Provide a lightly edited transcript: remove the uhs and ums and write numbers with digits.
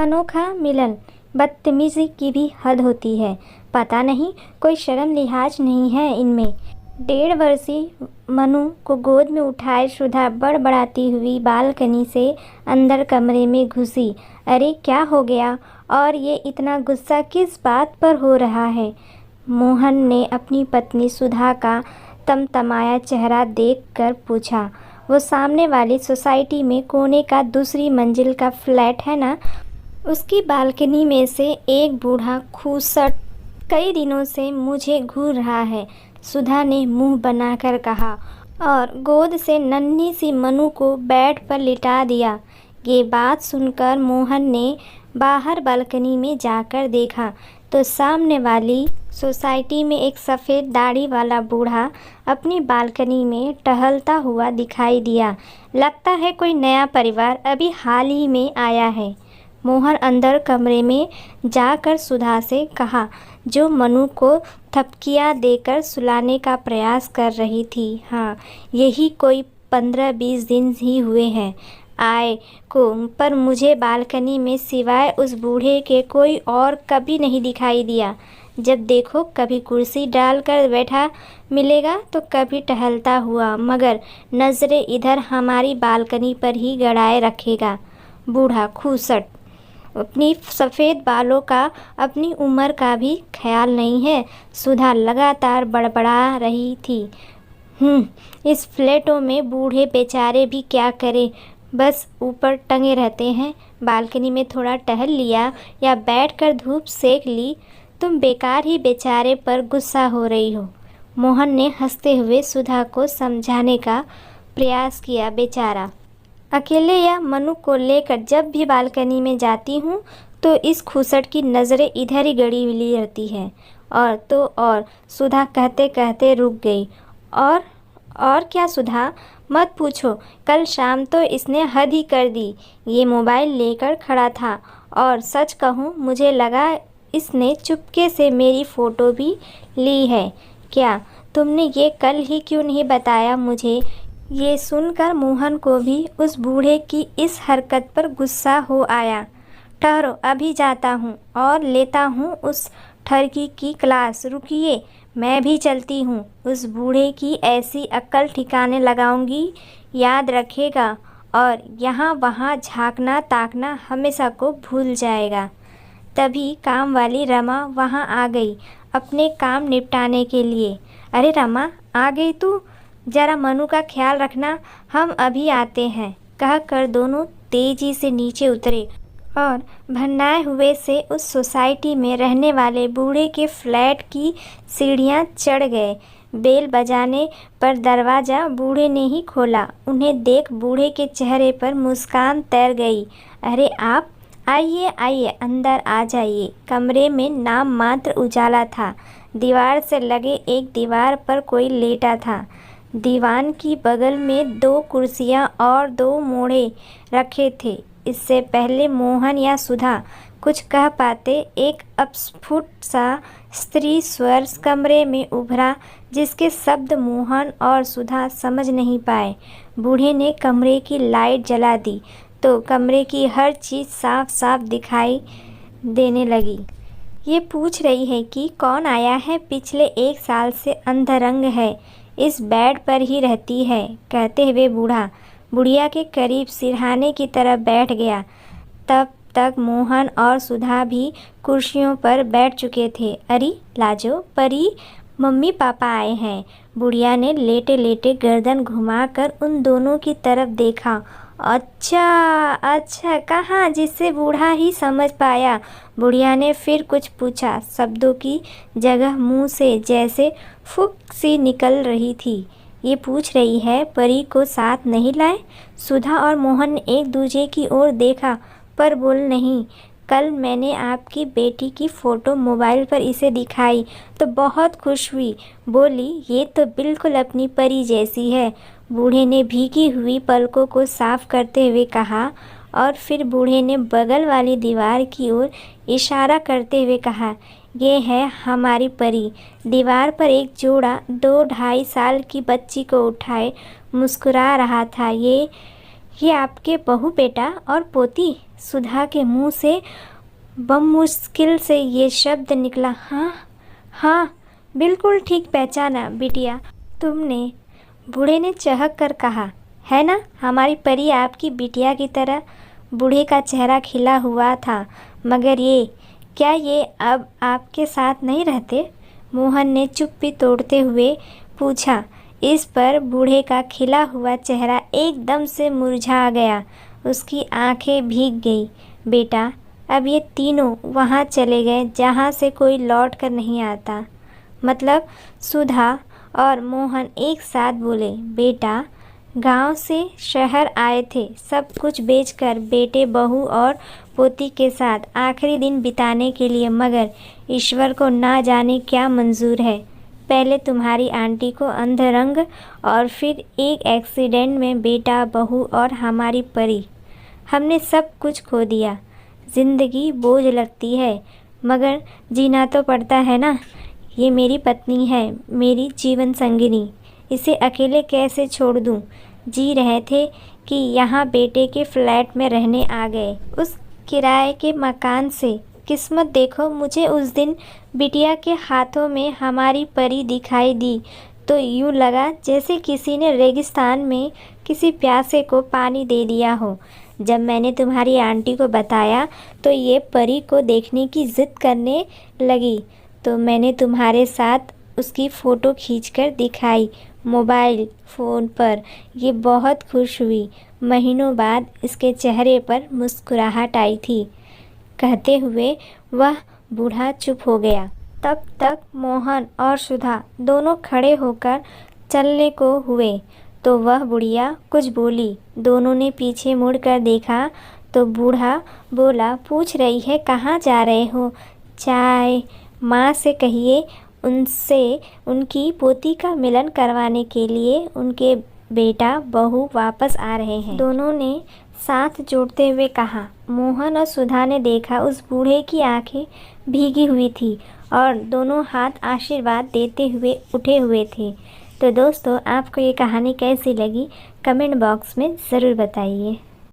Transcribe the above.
अनोखा मिलन, बदतमीजी की भी हद होती है। पता नहीं कोई शर्म लिहाज नहीं है इनमें। 1.5 वर्षीय मनु को गोद में उठाए सुधा बड़बड़ाती हुई बालकनी से अंदर कमरे में घुसी। अरे क्या हो गया और ये इतना गुस्सा किस बात पर हो रहा है? मोहन ने अपनी पत्नी सुधा का तमतमाया चेहरा देखकर पूछा। वो सामने वाली सोसाइटी में कोने का दूसरी मंजिल का फ्लैट है ना, उसकी बालकनी में से एक बूढ़ा खूसट कई दिनों से मुझे घूर रहा है, सुधा ने मुंह बनाकर कहा और गोद से नन्ही सी मनु को बेड पर लिटा दिया। ये बात सुनकर मोहन ने बाहर बालकनी में जाकर देखा तो सामने वाली सोसाइटी में एक सफ़ेद दाढ़ी वाला बूढ़ा अपनी बालकनी में टहलता हुआ दिखाई दिया। लगता है कोई नया परिवार अभी हाल ही में आया है। मोहन अंदर कमरे में जाकर सुधा से कहा, जो मनु को थपकियां देकर सुलाने का प्रयास कर रही थी। हाँ, यही कोई 15-20 दिन ही हुए हैं आए को, पर मुझे बालकनी में सिवाय उस बूढ़े के कोई और कभी नहीं दिखाई दिया। जब देखो कभी कुर्सी डालकर बैठा मिलेगा तो कभी टहलता हुआ, मगर नज़रें इधर हमारी बालकनी पर ही गड़ाए रखेगा। बूढ़ा खूसट, अपनी सफ़ेद बालों का अपनी उम्र का भी ख्याल नहीं है, सुधा लगातार बड़बड़ा रही थी। इस फ्लैटों में बूढ़े बेचारे भी क्या करें, बस ऊपर टंगे रहते हैं। बालकनी में थोड़ा टहल लिया या बैठकर धूप सेक ली, तुम बेकार ही बेचारे पर गुस्सा हो रही हो। मोहन ने हंसते हुए सुधा को समझाने का प्रयास किया। बेचारा अकेले या मनु को लेकर जब भी बालकनी में जाती हूँ तो इस खूसट की नज़रें इधर ही गड़ी हुई रहती हैं। और तो और, सुधा कहते कहते रुक गई। और क्या सुधा, मत पूछो, कल शाम तो इसने हद ही कर दी। ये मोबाइल लेकर खड़ा था और सच कहूँ मुझे लगा इसने चुपके से मेरी फ़ोटो भी ली है। क्या तुमने ये कल ही क्यों नहीं बताया मुझे? ये सुनकर मोहन को भी उस बूढ़े की इस हरकत पर गुस्सा हो आया। ठहरो, अभी जाता हूँ और लेता हूँ उस ठरकी की क्लास। रुकिए, मैं भी चलती हूँ। उस बूढ़े की ऐसी अक्ल ठिकाने लगाऊंगी, याद रखेगा, और यहाँ वहाँ झांकना ताकना हमेशा को भूल जाएगा। तभी काम वाली रमा वहाँ आ गई अपने काम निपटाने के लिए। अरे रमा, आ गई तू? जरा मनु का ख्याल रखना, हम अभी आते हैं, कहकर दोनों तेजी से नीचे उतरे और भन्नाए हुए से उस सोसाइटी में रहने वाले बूढ़े के फ्लैट की सीढ़ियां चढ़ गए। बेल बजाने पर दरवाज़ा बूढ़े ने ही खोला। उन्हें देख बूढ़े के चेहरे पर मुस्कान तैर गई। अरे आप, आइए आइए, अंदर आ जाइए। कमरे में नाम मात्र उजाला था। दीवार से लगे एक दीवार पर कोई लेटा था। दीवान की बगल में 2 कुर्सियां और 2 मोढ़े रखे थे। इससे पहले मोहन या सुधा कुछ कह पाते, एक अस्फुट सा स्त्री स्वर कमरे में उभरा, जिसके शब्द मोहन और सुधा समझ नहीं पाए। बूढ़े ने कमरे की लाइट जला दी तो कमरे की हर चीज़ साफ साफ दिखाई देने लगी। ये पूछ रही है कि कौन आया है। पिछले 1 साल से अंधरंग है, इस बेड पर ही रहती है, कहते हुए बूढ़ा बुढ़िया के करीब सिरहाने की तरफ बैठ गया। तब तक मोहन और सुधा भी कुर्सियों पर बैठ चुके थे। अरे लाजो परी, मम्मी पापा आए हैं। बुढ़िया ने लेटे लेटे गर्दन घुमाकर उन दोनों की तरफ देखा। अच्छा, कहाँ, जिससे बूढ़ा ही समझ पाया। बुढ़िया ने फिर कुछ पूछा। शब्दों की जगह मुंह से जैसे फूंक सी निकल रही थी। ये पूछ रही है परी को साथ नहीं लाए। सुधा और मोहन ने एक दूसरे की ओर देखा पर बोल नहीं। कल मैंने आपकी बेटी की फ़ोटो मोबाइल पर इसे दिखाई तो बहुत खुश हुई। बोली, ये तो बिल्कुल अपनी परी जैसी है। बूढ़े ने भीगी हुई पलकों को साफ करते हुए कहा और फिर बूढ़े ने बगल वाली दीवार की ओर इशारा करते हुए कहा, ये है हमारी परी। दीवार पर एक जोड़ा 2-2.5 साल की बच्ची को उठाए मुस्कुरा रहा था। ये आपके बहू बेटा और पोती? सुधा के मुंह से बमुश्किल से ये शब्द निकला। हाँ हाँ, बिल्कुल ठीक पहचाना बिटिया तुमने, बूढ़े ने चहक कर कहा। है ना, हमारी परी आपकी बिटिया की तरह। बूढ़े का चेहरा खिला हुआ था। मगर क्या ये अब आपके साथ नहीं रहते? मोहन ने चुप्पी तोड़ते हुए पूछा। इस पर बूढ़े का खिला हुआ चेहरा एकदम से मुरझा गया। उसकी आंखें भीग गई। बेटा, अब ये तीनों वहाँ चले गए जहाँ से कोई लौट कर नहीं आता। मतलब? सुधा और मोहन एक साथ बोले। बेटा, गांव से शहर आए थे, सब कुछ बेचकर बेटे बहू और पोती के साथ आखिरी दिन बिताने के लिए, मगर ईश्वर को ना जाने क्या मंजूर है। पहले तुम्हारी आंटी को अंधरंग और फिर एक एक्सीडेंट में बेटा बहू और हमारी परी। हमने सब कुछ खो दिया। ज़िंदगी बोझ लगती है, मगर जीना तो पड़ता है ना। ये मेरी पत्नी है, मेरी जीवन संगिनी। इसे अकेले कैसे छोड़ दूँ? जी रहे थे कि यहाँ बेटे के फ्लैट में रहने आ गए, उस किराए के मकान से। किस्मत देखो, मुझे उस दिन बिटिया के हाथों में हमारी परी दिखाई दी तो यूँ लगा जैसे किसी ने रेगिस्तान में किसी प्यासे को पानी दे दिया हो। जब मैंने तुम्हारी आंटी को बताया तो ये परी को देखने की ज़िद करने लगी, तो मैंने तुम्हारे साथ उसकी फ़ोटो खींचकर दिखाई मोबाइल फ़ोन पर। ये बहुत खुश हुई। महीनों बाद इसके चेहरे पर मुस्कुराहट आई थी। कहते हुए वह बूढ़ा चुप हो गया। तब तक मोहन और सुधा दोनों खड़े होकर चलने को हुए तो वह बुढ़िया कुछ बोली। दोनों ने पीछे मुड़कर देखा तो बूढ़ा बोला, पूछ रही है कहाँ जा रहे हो? चाय। माँ से कहिए उनसे उनकी पोती का मिलन करवाने के लिए उनके बेटा बहू वापस आ रहे हैं। दोनों ने साथ जोड़ते हुए कहा। मोहन और सुधा ने देखा उस बूढ़े की आंखें भीगी हुई थी और दोनों हाथ आशीर्वाद देते हुए उठे हुए थे। तो दोस्तों, आपको ये कहानी कैसी लगी कमेंट बॉक्स में ज़रूर बताइए।